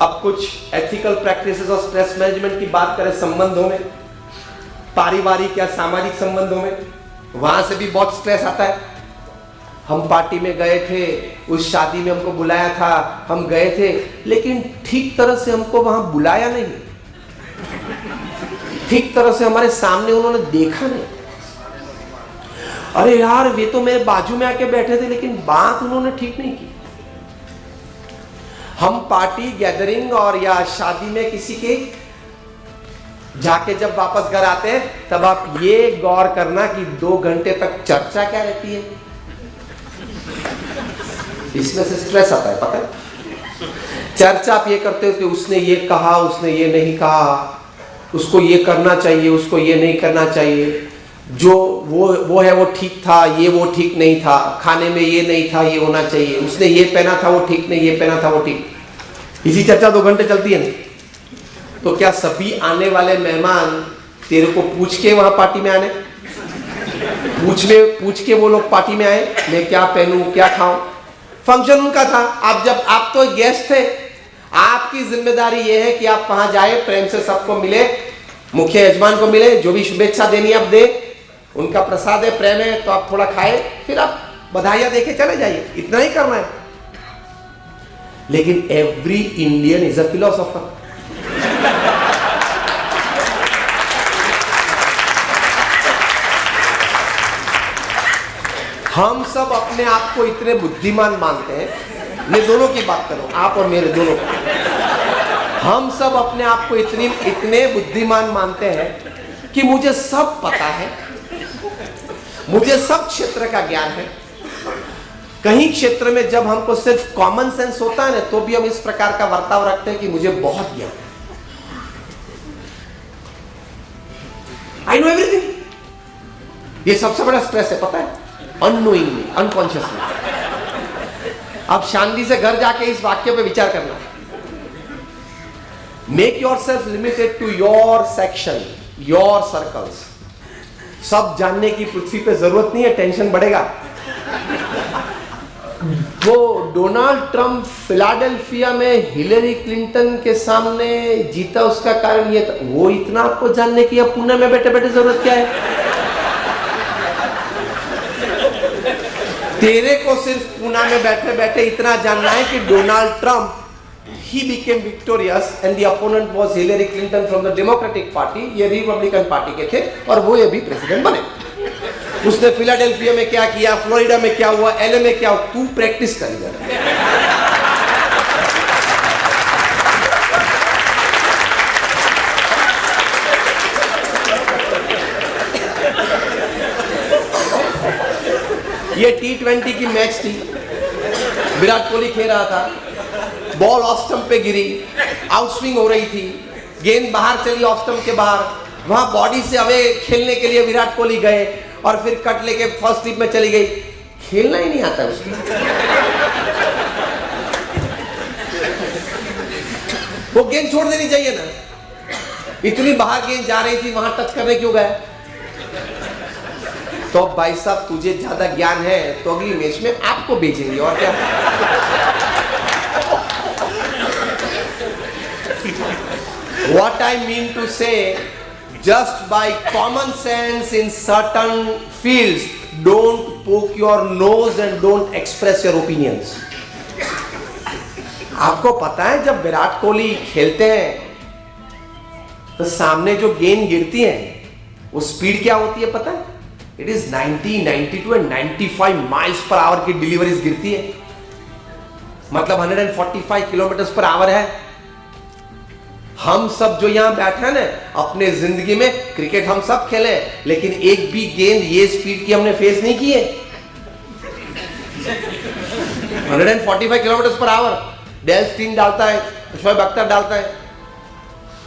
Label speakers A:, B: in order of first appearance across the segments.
A: अब कुछ ethical practices और स्ट्रेस मैनेजमेंट की बात करें संबंधों में, पारिवारिक या सामाजिक संबंधों में, वहां से भी बहुत स्ट्रेस आता है। हम पार्टी में गए थे, उस शादी में हमको बुलाया था, हम गए थे, लेकिन ठीक तरह से हमको वहां बुलाया नहीं, ठीक तरह से हमारे सामने उन्होंने देखा नहीं। अरे यार, वे तो मेरे बाजू में आके बैठे थे, लेकिन बात उन्होंने ठीक नहीं की। हम पार्टी गैदरिंग और या शादी में किसी के जाके जब वापस घर आते हैं, तब आप ये गौर करना कि 2 घंटे तक चर्चा क्या रहती है। इसमें से स्ट्रेस आता है, पता है। चर्चा आप ये करते हो कि उसने ये कहा, उसने ये नहीं कहा, उसको ये करना चाहिए, उसको ये नहीं करना चाहिए, जो वो है वो ठीक था, ये वो ठीक नहीं था, खाने में ये नहीं था, ये होना चाहिए, उसने ये पहना था वो ठीक नहीं, ये पहना था वो ठीक। इसी चर्चा 2 घंटे चलती है ना। तो क्या सभी आने वाले मेहमान तेरे को पूछ के वहां पार्टी में आने, पूछ के वो लोग पार्टी में आए, मैं क्या पहनूं, क्या खाऊं? फंक्शन उनका था। आप तो गेस्ट थे, आपकी जिम्मेदारी ये है कि आप वहां जाए, प्रेम से सबको मिले, मुख्य यजमान को मिले, जो भी शुभेच्छा देनी आप दे, उनका प्रसाद है, प्रेम है, तो आप थोड़ा खाए, फिर आप बधाइयां देके चले जाइए। इतना ही करना है। लेकिन every Indian is a philosopher. हम सब अपने आप को इतने बुद्धिमान मानते हैं, मैं दोनों की बात कर रहा हूं, आप और मेरे दोनों। हम सब अपने आप को इतने बुद्धिमान मानते हैं कि मुझे सब पता है, मुझे सब क्षेत्र का ज्ञान है। कहीं क्षेत्र में जब हमको सिर्फ कॉमन सेंस होता है ना, तो भी हम इस प्रकार का वर्ताव रखते हैं कि मुझे बहुत ज्ञान है, आई नो एवरीथिंग। ये सबसे बड़ा स्ट्रेस है, पता है, अननोइंगली, अनकॉन्शियसली। अब शांति से घर जाके इस वाक्य पे विचार करना। Make yourself limited to your section, your circles. सब जानने की पृथ्वी पे जरूरत नहीं है, टेंशन बढ़ेगा। वो डोनाल्ड ट्रंप फिलाडेल्फिया में हिलेरी क्लिंटन के सामने जीता, उसका कारण ये था। वो इतना आपको जानने की अब पुणे में बैठे बैठे जरूरत क्या है? तेरे को सिर्फ पुणे में बैठे बैठे इतना जानना है कि Donald Trump he became victorious and the opponent was Hillary Clinton from the Democratic Party, ये रिपब्लिकन पार्टी के थे, और वो ये भी प्रेसिडेंट बने। उसने फिलाडेल्फिया में क्या किया, फ्लोरिडा में क्या हुआ, एलए में क्या हुआ, तू प्रैक्टिस करेगा। ये T20 की मैच थी, विराट कोहली खेल रहा था, बॉल ऑफ स्टंप पे गिरी, आउट स्विंग हो रही थी, गेंद बाहर चली ऑफ स्टंप के बाहर, वहां बॉडी से अवे खेलने के लिए विराट कोहली गए और फिर कट लेके फर्स्ट स्लिप में चली गई। खेलना ही नहीं आता उसको। वो गेंद छोड़ देनी चाहिए ना, इतनी बाहर गेंद जा रही थी, वहां टच करने क्यों गए? तो भाई साहब, तुझे ज्यादा ज्ञान है तो अगली मैच में आपको भेजेंगे, और क्या। What I mean to say, just by common sense in certain fields, don't poke your nose and don't express your opinions. आपको पता है जब विराट कोहली खेलते हैं तो सामने जो गेंद गिरती है वो स्पीड क्या होती है पता है? It is 90, 92 and 95 miles per hour की डिलीवरीज गिरती है, मतलब 145 किलोमीटर पर आवर है। हम सब जो यहां बैठे हैं ना, अपने जिंदगी में क्रिकेट हम सब खेले, लेकिन एक भी गेंद ये स्पीड की हमने फेस नहीं की है। 145 kilometre per hour del Stein डालता है, शोएब अख्तर डालता है।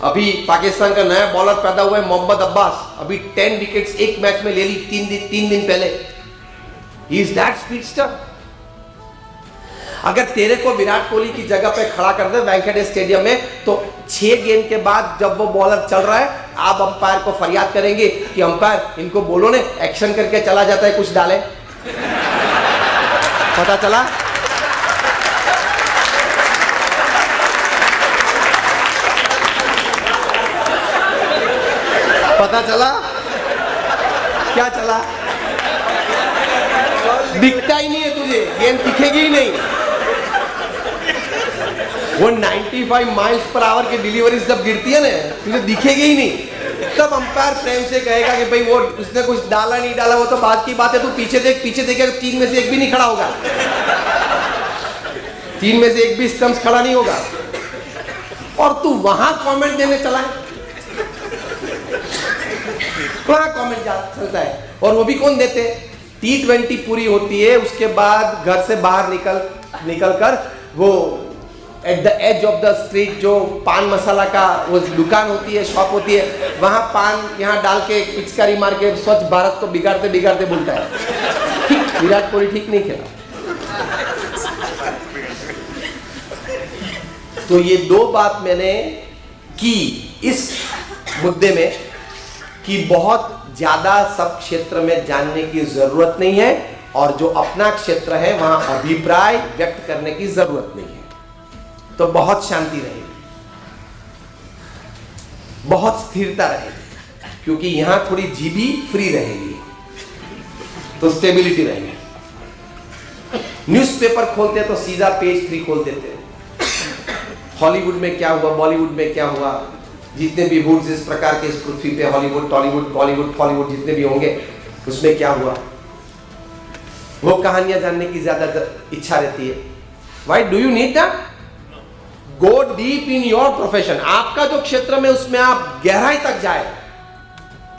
A: अभी पाकिस्तान का नया बॉलर पैदा हुआ है मोहम्मद अब्बास, अभी 10 विकेट्स एक मैच में ले ली 3 दिन पहले। He is that speedster. अगर तेरे को विराट कोहली की जगह पे खड़ा कर दे वानखेड़े स्टेडियम में, तो 6 गेंद के बाद जब वो बॉलर चल रहा है, आप अंपायर को फरियाद करेंगे कि अंपायर इनको बोलो ने एक्शन करके चला जाता है, कुछ डाले। पता चला? पता चला? क्या चला? दिखता ही नहीं है तुझे, गेंद दिखेगी ही नहीं। वो 95 माइल्स पर आवर की डिलीवरी जब गिरती है ना, तुझे दिखेगी ही नहीं। तब अंपायर प्रेम से कहेगा कि भाई वो उसने कुछ डाला नहीं डाला वो तो बात की बात है, तू पीछे देख, पीछे देखेगा 3 में से एक भी नहीं खड़ा होगा, 3 में से एक भी स्टंप्स खड़ा नहीं होगा, और तू वहां कमेंट देने चला है। वहां कमेंट चलता है, और वो भी कौन देते? T20 पूरी होती है, उसके बाद घर से बाहर निकल कर वो at the edge of the street जो पान मसाला का वो दुकान होती है, शॉप होती है, वहां पान यहाँ डाल के पिचकारी मार के स्वच्छ भारत को बिगाड़ते बिगाड़ते बोलता है ठीक, विराट कोहली ठीक नहीं खेला। तो ये 2 बात मैंने की इस मुद्दे में कि बहुत ज्यादा सब क्षेत्र में जानने की जरूरत नहीं है, और जो अपना क्षेत्र है वहां अभिप्राय व्यक्त करने की जरूरत नहीं है। तो बहुत शांति रहेगी, बहुत स्थिरता रहेगी, क्योंकि यहां थोड़ी जीबी फ्री रहेगी, तो स्टेबिलिटी रहेगी। न्यूज़पेपर खोलते तो सीधा पेज 3 खोल देते, हॉलीवुड में क्या हुआ, बॉलीवुड में क्या हुआ, जितने भी वुड्स इस प्रकार के इस पृथ्वी पे, हॉलीवुड, टॉलीवुड, बॉलीवुड, फॉलीवुड जितने भी होंगे, उसमें क्या हुआ, वो कहानियां जानने की ज्यादा इच्छा रहती है। Why do you need that? Go deep in your profession. आपका जो क्षेत्र में उसमें आप गहराई तक जाए,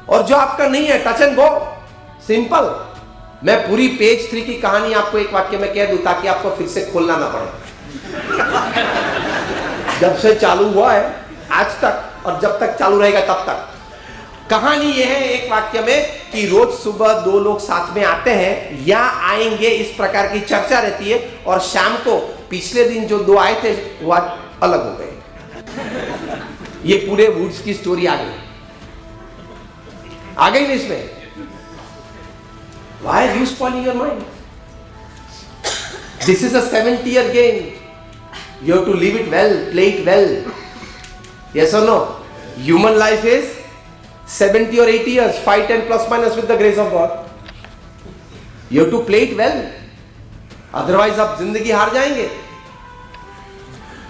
A: और जो आपका नहीं है टच एंड गो, सिंपल। मैं पूरी पेज 3 की कहानी आपको एक वाक्य में कह दूं ताकि आपको फिर से खोलना ना पड़े। जब से चालू हुआ है आज तक, और जब तक चालू रहेगा तब तक, कहानी यह है एक वाक्य में कि रोज सुबह 2 लोग साथ में आते हैं या आएंगे, इस प्रकार की चर्चा रहती है, और शाम को पिछले दिन जो 2 आए थे वो अलग हो गए। ये पूरे वुड्स की स्टोरी आ गई ना इसमें। Why are you spoiling your mind? This is a 70-year game. You have to live it well, play it well. Yes or no? Human life is 70 or 80 years, 5, 10 plus minus with the grace of God. You have to play it well. Otherwise आप जिंदगी हार जाएंगे।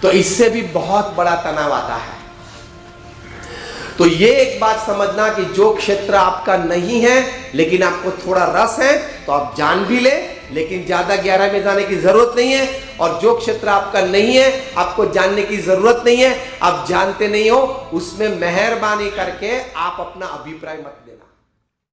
A: तो इससे भी बहुत बड़ा तनाव आता है। तो ये एक बात समझना कि जो क्षेत्र आपका नहीं है लेकिन आपको थोड़ा रस है तो आप जान भी ले, लेकिन ज्यादा गहराई में जाने की जरूरत नहीं है। और जो क्षेत्र आपका नहीं है, आपको जानने की जरूरत नहीं है, आप जानते नहीं हो, उसमें मेहरबानी करके आप अपना अभिप्राय मत देना।